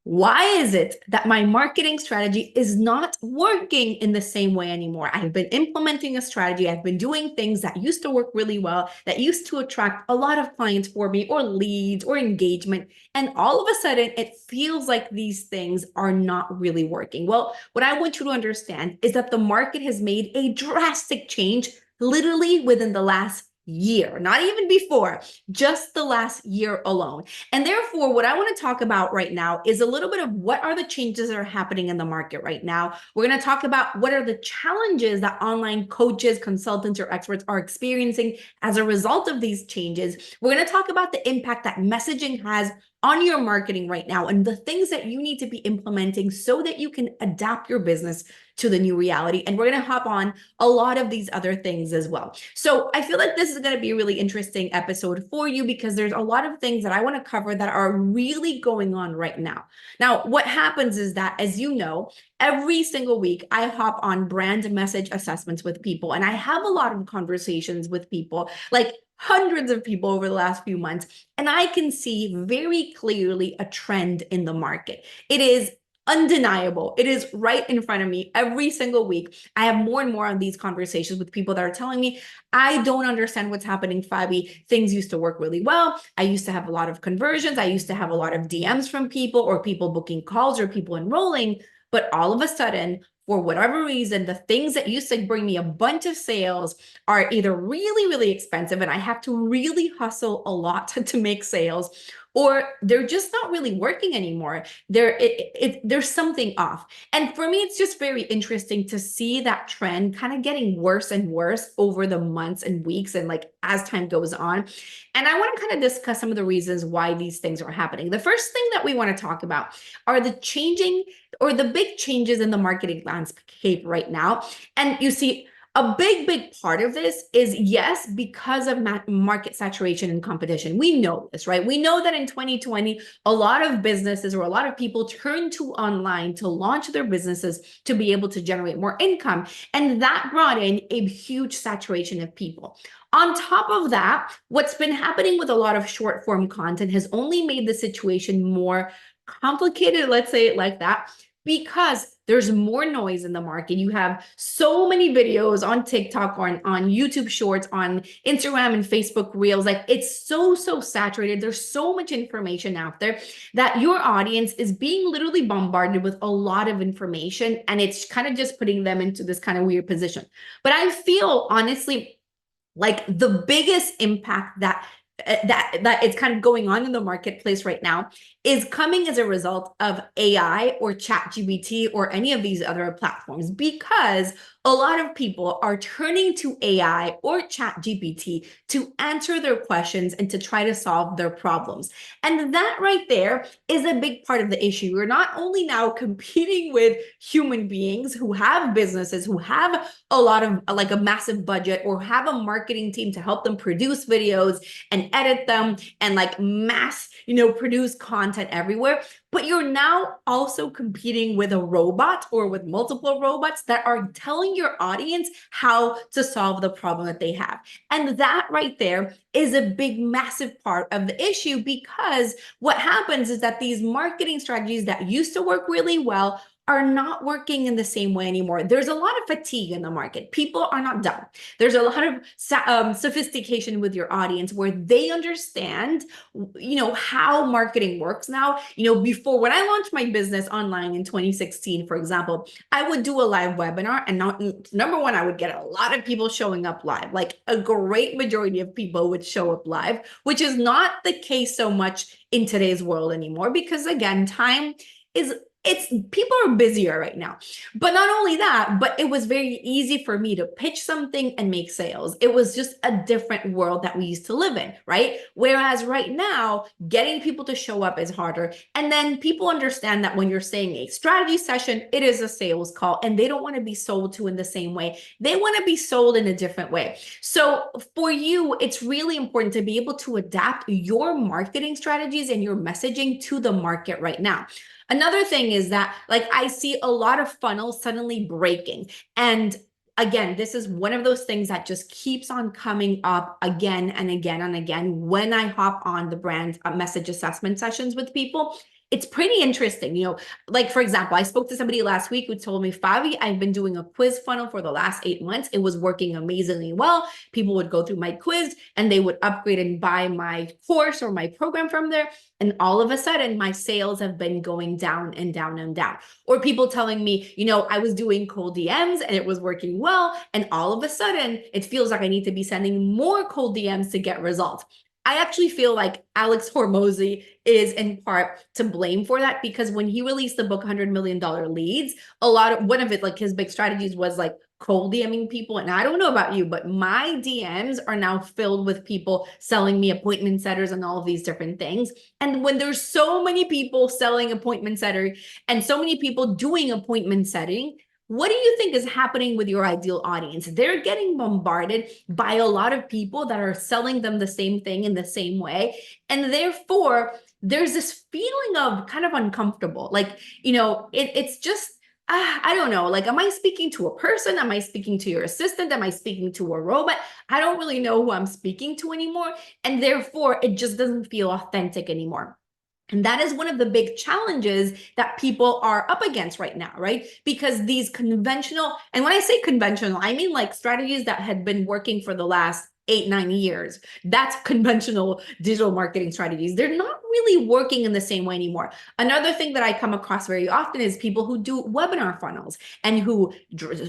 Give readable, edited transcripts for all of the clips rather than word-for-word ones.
Why is it that my marketing strategy is not working in the same way anymore? I've been implementing a strategy. I've been doing things that used to work really well, that used to attract a lot of clients for me, or leads, or engagement. And all of a sudden, it feels like these things are not really working. Well, what I want you to understand is that the market has made a drastic change literally within the last year, not even before, just the last year alone. And therefore, what I want to talk about right now is a little bit of what are the changes that are happening in the market right now. We're going to talk about what are the challenges that online coaches, consultants, or experts are experiencing as a result of these changes. We're going to talk about the impact that messaging has on your marketing right now and the things that you need to be implementing so that you can adapt your business to the new reality. And we're going to hop on a lot of these other things as well. So I feel like this is going to be a really interesting episode for you because there's a lot of things that I want to cover that are really going on right now. Now, what happens is that, as you know, every single week I hop on brand message assessments with people, and I have a lot of conversations with people, like hundreds of people over the last few months, and I can see very clearly a trend in the market. It is undeniable. It is right in front of me every single week. I have more and more of these conversations with people that are telling me, I don't understand what's happening, Fabi. Things used to work really well. I used to have a lot of conversions. I used to have a lot of DMs from people, or people booking calls, or people enrolling. But all of a sudden, for whatever reason, the things that used to bring me a bunch of sales are either really, really expensive and I have to really hustle a lot to make sales, or they're just not really working anymore. There's something off. And for me, it's just very interesting to see that trend kind of getting worse and worse over the months and weeks and like as time goes on. And I want to kind of discuss some of the reasons why these things are happening. The first thing that we want to talk about are the changing or the big changes in the marketing landscape right now. And you see, a big part of this is, yes, because of market saturation and competition. We know this, right? We know that in 2020, a lot of businesses or a lot of people turned to online to launch their businesses to be able to generate more income. And that brought in a huge saturation of people. On top of that, what's been happening with a lot of short form content has only made the situation more complicated, let's say it like that, because there's more noise in the market. You have so many videos on TikTok, on YouTube Shorts, on Instagram and Facebook Reels. Like, it's so saturated. There's so much information out there that your audience is being literally bombarded with a lot of information, and it's kind of just putting them into this kind of weird position. But I feel honestly like the biggest impact that it's kind of going on in the marketplace right now is coming as a result of AI or ChatGPT or any of these other platforms, because a lot of people are turning to AI or ChatGPT to answer their questions and to try to solve their problems. And that right there is a big part of the issue. We're not only now competing with human beings who have businesses, who have a lot of like a massive budget, or have a marketing team to help them produce videos and edit them and like mass, produce content everywhere. But you're now also competing with a robot or with multiple robots that are telling your audience how to solve the problem that they have. And that right there is a big, massive part of the issue, because what happens is that these marketing strategies that used to work really well are not working in the same way anymore. There's a lot of fatigue in the market. People are not done. There's a lot of sophistication with your audience where they understand, how marketing works now. Before, when I launched my business online in 2016, for example, I would do a live webinar, and number one, I would get a lot of people showing up live. Like, a great majority of people would show up live, which is not the case so much in today's world anymore, because again, time is people are busier right now. But not only that, but it was very easy for me to pitch something and make sales. It was just a different world that we used to live in, right? Whereas right now, getting people to show up is harder. And then people understand that when you're saying a strategy session, it is a sales call, and they don't want to be sold to in the same way. They want to be sold in a different way. So for you, it's really important to be able to adapt your marketing strategies and your messaging to the market right now. Another thing is that, like, I see a lot of funnels suddenly breaking. And again, this is one of those things that just keeps on coming up again and again and again when I hop on the brand message assessment sessions with people. it's pretty interesting. Like for example, I spoke to somebody last week who told me, Fabi, I've been doing a quiz funnel for the last 8 months. It was working amazingly well. People would go through my quiz and they would upgrade and buy my course or my program from there. And all of a sudden, my sales have been going down and down and down. Or people telling me, I was doing cold DMs and it was working well. And all of a sudden, it feels like I need to be sending more cold DMs to get results. I actually feel like Alex Hormozy is in part to blame for that, because when he released the book $100 million Leads, one of it, like his big strategies was like cold DMing people. And I don't know about you, but my DMs are now filled with people selling me appointment setters and all of these different things. And when there's so many people selling appointment setter and so many people doing appointment setting, what do you think is happening with your ideal audience? They're getting bombarded by a lot of people that are selling them the same thing in the same way. And therefore, there's this feeling of kind of uncomfortable. Like, it's just, I don't know. Like, am I speaking to a person? Am I speaking to your assistant? Am I speaking to a robot? I don't really know who I'm speaking to anymore. And therefore, it just doesn't feel authentic anymore. And that is one of the big challenges that people are up against right now, right? Because these conventional, and when I say conventional, I mean like strategies that had been working for the last 8-9 years. That's conventional digital marketing strategies. They're not really working in the same way anymore. Another thing that I come across very often is people who do webinar funnels and who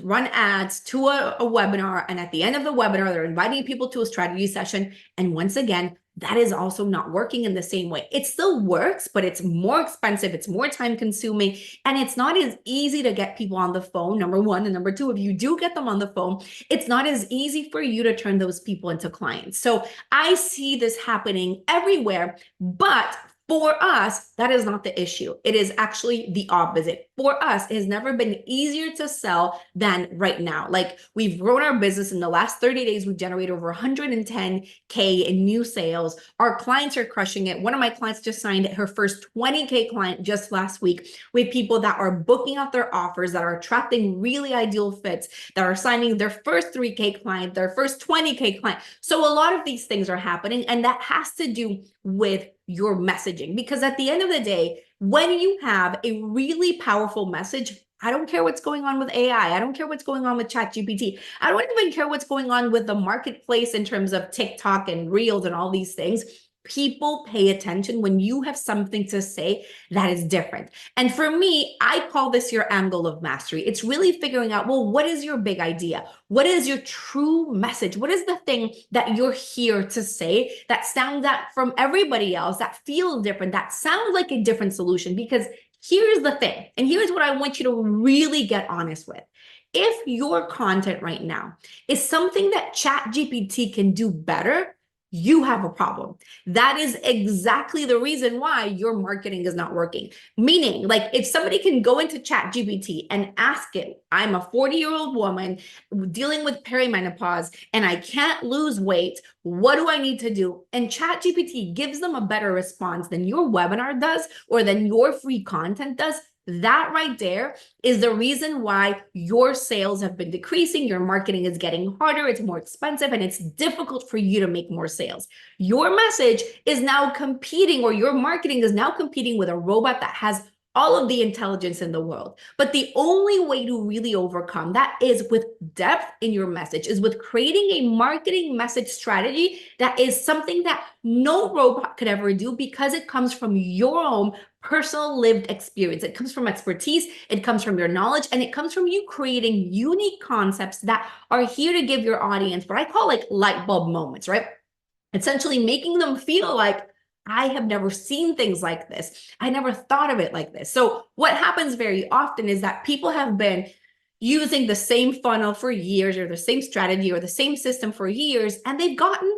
run ads to a webinar. And at the end of the webinar, they're inviting people to a strategy session. And once again, that is also not working in the same way. It still works, but it's more expensive, it's more time consuming, and it's not as easy to get people on the phone, number one. And number two, if you do get them on the phone, it's not as easy for you to turn those people into clients. So I see this happening everywhere, but for us, that is not the issue. It is actually the opposite. For us, it has never been easier to sell than right now. Like, we've grown our business in the last 30 days. We've generated over 110K in new sales. Our clients are crushing it. One of my clients just signed her first 20K client just last week, with people that are booking out their offers, that are attracting really ideal fits, that are signing their first 3K client, their first 20K client. So a lot of these things are happening, and that has to do with your messaging. Because at the end of the day, when you have a really powerful message, I don't care what's going on with AI. I don't care what's going on with ChatGPT. I don't even care what's going on with the marketplace in terms of TikTok and Reels and all these things. People pay attention when you have something to say that is different. And for me, I call this your angle of mastery. It's really figuring out, well, what is your big idea? What is your true message? What is the thing that you're here to say that stands out from everybody else, that feels different, that sounds like a different solution? Because here's the thing, and here's what I want you to really get honest with. If your content right now is something that ChatGPT can do better, you have a problem. That is exactly the reason why your marketing is not working. Meaning, like, if somebody can go into ChatGPT and ask it, I'm a 40-year-old woman dealing with perimenopause and I can't lose weight, what do I need to do? And ChatGPT gives them a better response than your webinar does or than your free content does. That right there is the reason why your sales have been decreasing, your marketing is getting harder, it's more expensive, and it's difficult for you to make more sales. Your message is now competing, or your marketing is now competing with a robot that has all of the intelligence in the world. But the only way to really overcome that is with depth in your message, is with creating a marketing message strategy that is something that no robot could ever do, because it comes from your own personal lived experience. It comes from expertise, it comes from your knowledge, and it comes from you creating unique concepts that are here to give your audience what I call like light bulb moments, right? Essentially making them feel like, I have never seen things like this. I never thought of it like this. So what happens very often is that people have been using the same funnel for years, or the same strategy or the same system for years, and they've gotten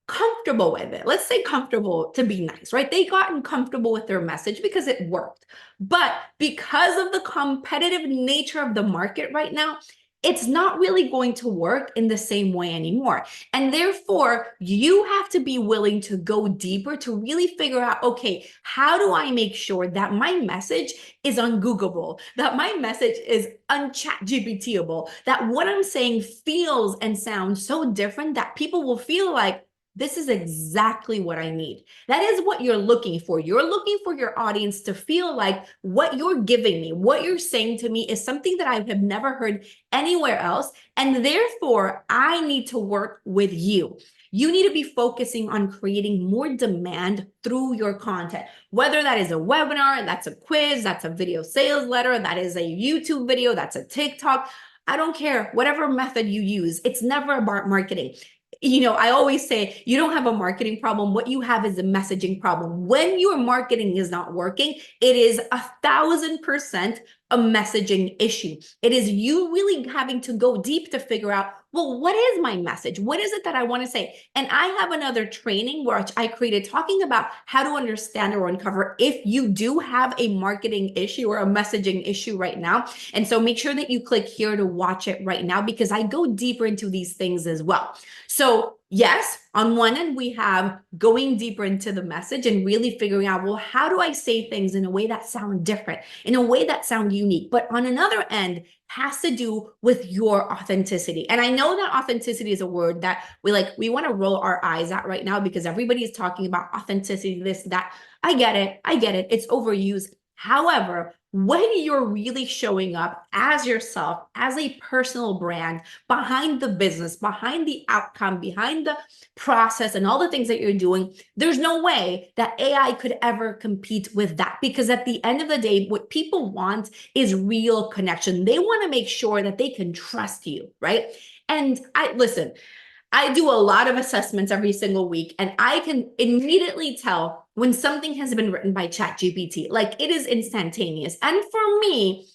comfortable with it. Let's say comfortable to be nice, right? They've gotten comfortable with their message because it worked. But because of the competitive nature of the market right now, it's not really going to work in the same way anymore. And therefore, you have to be willing to go deeper to really figure out, okay, how do I make sure that my message is ungoogleable, that my message is unchatGPTable, that what I'm saying feels and sounds so different that people will feel like, this is exactly what I need. That is what you're looking for. You're looking for your audience to feel like what you're giving me, what you're saying to me is something that I have never heard anywhere else. And therefore, I need to work with you. You need to be focusing on creating more demand through your content, whether that is a webinar, that's a quiz, that's a video sales letter, that is a YouTube video, that's a TikTok. I don't care, whatever method you use, it's never about marketing. I always say you don't have a marketing problem. What you have is a messaging problem. When your marketing is not working, it is 1,000% a messaging issue. It is you really having to go deep to figure out, well, what is my message? What is it that I want to say? And I have another training which I created talking about how to understand or uncover if you do have a marketing issue or a messaging issue right now. And so make sure that you click here to watch it right now, because I go deeper into these things as well. So yes, on one end, we have going deeper into the message and really figuring out, well, how do I say things in a way that sound different, in a way that sound unique? But on another end, has to do with your authenticity. And I know that authenticity is a word that we want to roll our eyes at right now, because everybody is talking about authenticity, this, that. I get it. It's overused. However, when you're really showing up as yourself, as a personal brand behind the business, behind the outcome, behind the process and all the things that you're doing, there's no way that AI could ever compete with that. Because at the end of the day, what people want is real connection. They want to make sure that they can trust you, right? And I do a lot of assessments every single week, and I can immediately tell when something has been written by ChatGPT. Like, it is instantaneous. And for me,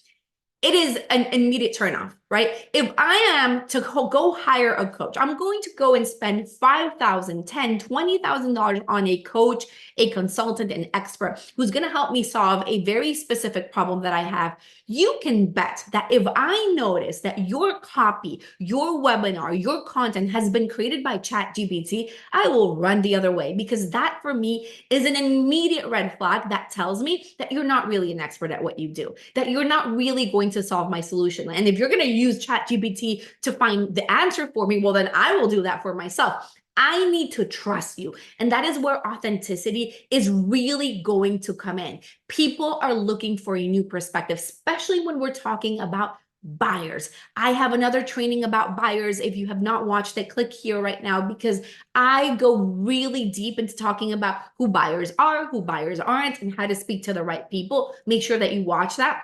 it is an immediate turnoff, right? If I am to go hire a coach, I'm going to go and spend $5,000, $10,000, $20,000 on a coach, a consultant, an expert who's going to help me solve a very specific problem that I have. You can bet that if I notice that your copy, your webinar, your content has been created by ChatGPT, I will run the other way, because that for me is an immediate red flag that tells me that you're not really an expert at what you do, that you're not really going to solve my solution. And if you're going to use ChatGPT to find the answer for me, well, then I will do that for myself. I need to trust you. And that is where authenticity is really going to come in. People are looking for a new perspective, especially when we're talking about buyers. I have another training about buyers. If you have not watched it, click here right now, because I go really deep into talking about who buyers are, who buyers aren't, and how to speak to the right people. Make sure that you watch that.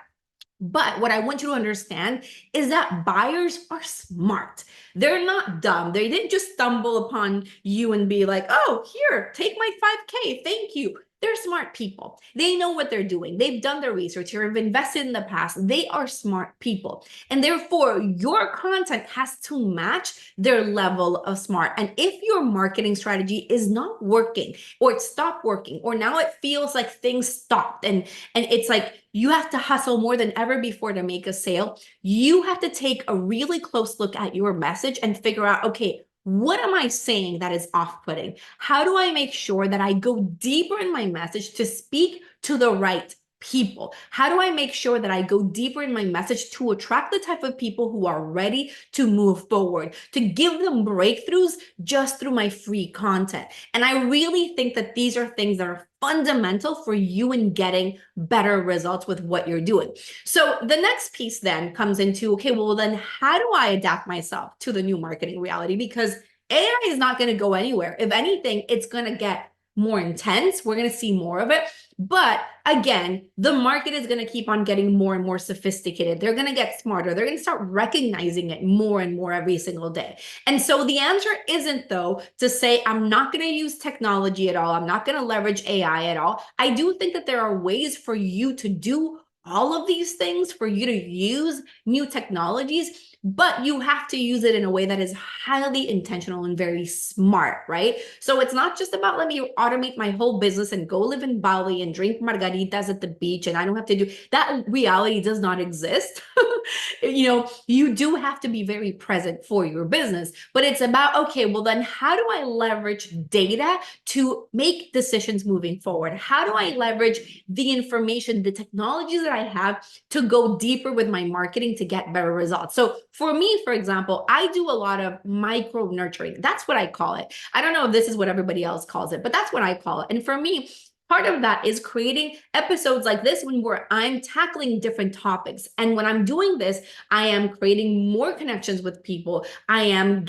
But what I want you to understand is that buyers are smart. They're not dumb. They didn't just stumble upon you and be like, oh, here, take my 5K. Thank you. They're smart people. They know what they're doing. They've done their research. They've invested in the past. They are smart people. And therefore, your content has to match their level of smart. And if your marketing strategy is not working, or it stopped working, or now it feels like things stopped, and it's like you have to hustle more than ever before to make a sale, you have to take a really close look at your message and figure out, okay, what am I saying that is off-putting? How do I make sure that I go deeper in my message to speak to the right people? How do I make sure that I go deeper in my message to attract the type of people who are ready to move forward, to give them breakthroughs just through my free content? And I really think that these are things that are fundamental for you in getting better results with what you're doing. So the next piece then comes into, okay, well, then how do I adapt myself to the new marketing reality? Because AI is not going to go anywhere. If anything, it's going to get more intense. We're going to see more of it. But again, the market is going to keep on getting more and more sophisticated. They're going to get smarter. They're going to start recognizing it more and more every single day. And so the answer isn't, though, to say I'm not going to use technology at all. I'm not going to leverage AI at all. I do think that there are ways for you to do all of these things, for you to use new technologies, but you have to use it in a way that is highly intentional and very smart, right? So it's not just about, let me automate my whole business and go live in Bali and drink margaritas at the beach, and I don't have to do that. Reality does not exist. You do have to be very present for your business, but it's about, okay, well then how do I leverage data to make decisions moving forward? How do I leverage the information, the technologies that I have to go deeper with my marketing to get better results. So for me, for example, I do a lot of micro nurturing. That's what I call it. I don't know if this is what everybody else calls it, but that's what I call it. And for me, part of that is creating episodes like this one where I'm tackling different topics. And when I'm doing this, I am creating more connections with people. I am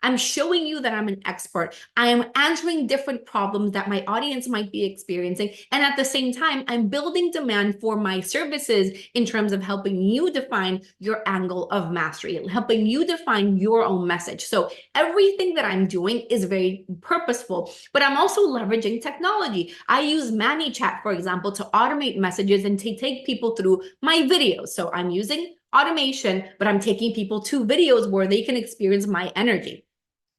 I'm showing you that I'm an expert. I am answering different problems that my audience might be experiencing. And at the same time, I'm building demand for my services in terms of helping you define your angle of mastery, helping you define your own message. So everything that I'm doing is very purposeful, but I'm also leveraging technology. I use ManyChat, for example, to automate messages and to take people through my videos. So I'm using automation, but I'm taking people to videos where they can experience my energy.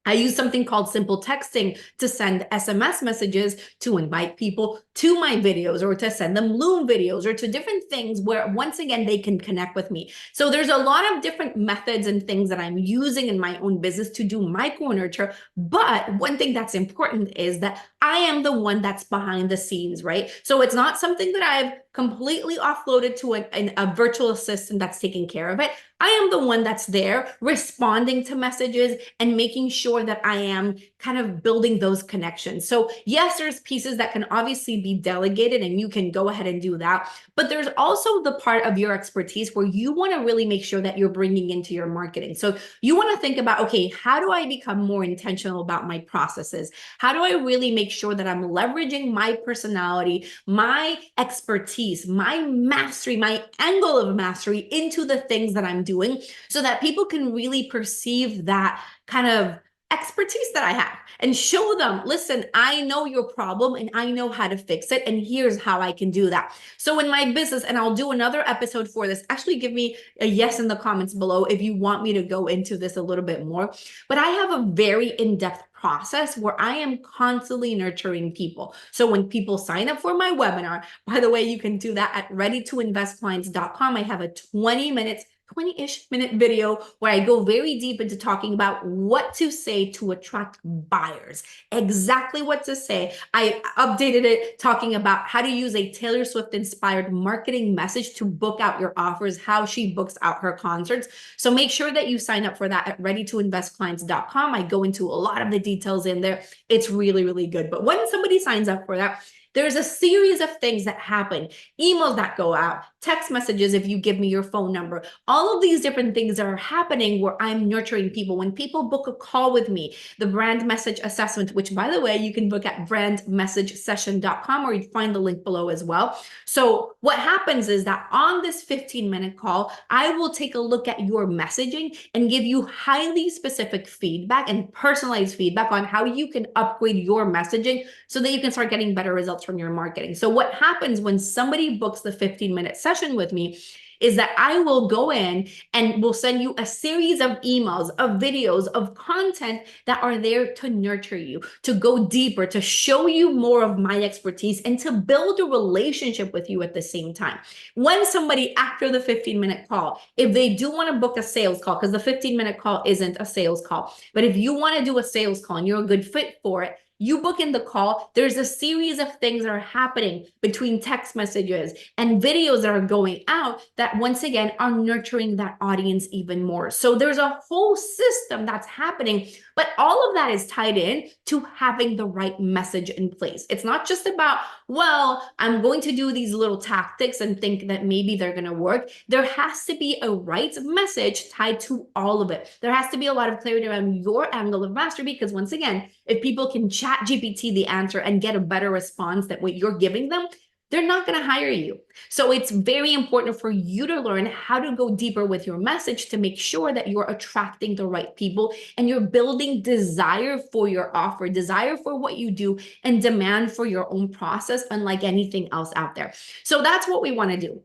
I use something called simple texting to send SMS messages to invite people to my videos, or to send them Loom videos, or to different things where once again they can connect with me. So there's a lot of different methods and things that I'm using in my own business to do micro nurture. But one thing that's important is that I am the one that's behind the scenes, right? So it's not something that I've completely offloaded to a virtual assistant that's taking care of it. I am the one that's there responding to messages and making sure that I am kind of building those connections. So yes, there's pieces that can obviously be delegated and you can go ahead and do that. But there's also the part of your expertise where you want to really make sure that you're bringing into your marketing. So you want to think about, okay, how do I become more intentional about my processes? How do I really make sure that I'm leveraging my personality, my expertise, my mastery, my angle of mastery into the things that I'm doing, so that people can really perceive that kind of expertise that I have and show them, listen, I know your problem and I know how to fix it, and here's how I can do that. So in my business, and I'll do another episode for this, actually give me a yes in the comments below if you want me to go into this a little bit more, but I have a very in-depth process where I am constantly nurturing people. So when people sign up for my webinar, by the way, you can do that at readytoinvestclients.com. I have a 20-ish minute video where I go very deep into talking about what to say to attract buyers, exactly what to say. I updated it talking about how to use a Taylor Swift inspired marketing message to book out your offers, how she books out her concerts. So make sure that you sign up for that at readytoinvestclients.com. I go into a lot of the details in there. It's really, really good. But when somebody signs up for that, there's a series of things that happen, emails that go out, text messages if you give me your phone number, all of these different things that are happening where I'm nurturing people. When people book a call with me, the brand message assessment, which by the way, you can book at brandmessagesession.com, or you'd find the link below as well. So what happens is that on this 15-minute call, I will take a look at your messaging and give you highly specific feedback and personalized feedback on how you can upgrade your messaging so that you can start getting better results from your marketing. So what happens when somebody books the 15-minute session with me is that I will go in and will send you a series of emails, of videos, of content that are there to nurture you, to go deeper, to show you more of my expertise, and to build a relationship with you at the same time. When somebody, after the 15-minute call, if they do want to book a sales call, because the 15-minute call isn't a sales call, but if you want to do a sales call and you're a good fit for it, you book in the call, there's a series of things that are happening between text messages and videos that are going out that once again are nurturing that audience even more. So there's a whole system that's happening, but all of that is tied in to having the right message in place. It's not just about, well, I'm going to do these little tactics and think that maybe they're going to work. There has to be a right message tied to all of it. There has to be a lot of clarity around your angle of mastery, because once again, if people can chat GPT the answer and get a better response than what you're giving them, they're not going to hire you. So it's very important for you to learn how to go deeper with your message to make sure that you're attracting the right people and you're building desire for your offer, desire for what you do, and demand for your own process, unlike anything else out there. So that's what we want to do.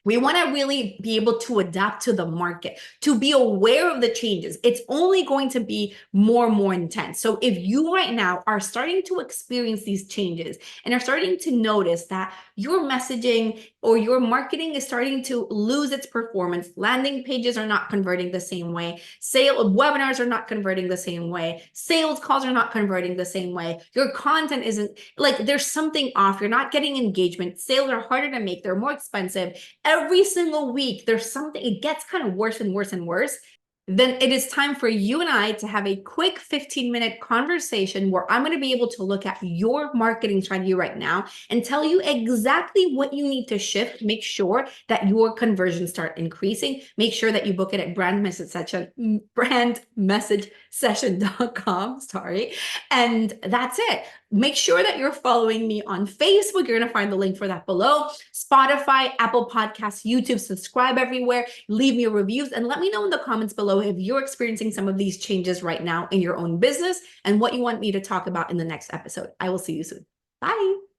We want to really be able to adapt to the market, to be aware of the changes. It's only going to be more and more intense. So if you right now are starting to experience these changes and are starting to notice that your messaging or your marketing is starting to lose its performance, landing pages are not converting the same way, webinars are not converting the same way, sales calls are not converting the same way, your content isn't, like, there's something off, you're not getting engagement, sales are harder to make, they're more expensive, every single week there's something, it gets kind of worse and worse and worse, then it is time for you and I to have a quick 15-minute conversation where I'm going to be able to look at your marketing strategy right now and tell you exactly what you need to shift. Make sure that your conversions start increasing. Make sure that you book it at brandmessagesession.com. Sorry. And that's it. Make sure that you're following me on Facebook. You're going to find the link for that below. Spotify, Apple Podcasts, YouTube, subscribe everywhere. Leave me reviews and let me know in the comments below if you're experiencing some of these changes right now in your own business and what you want me to talk about in the next episode. I will see you soon. Bye.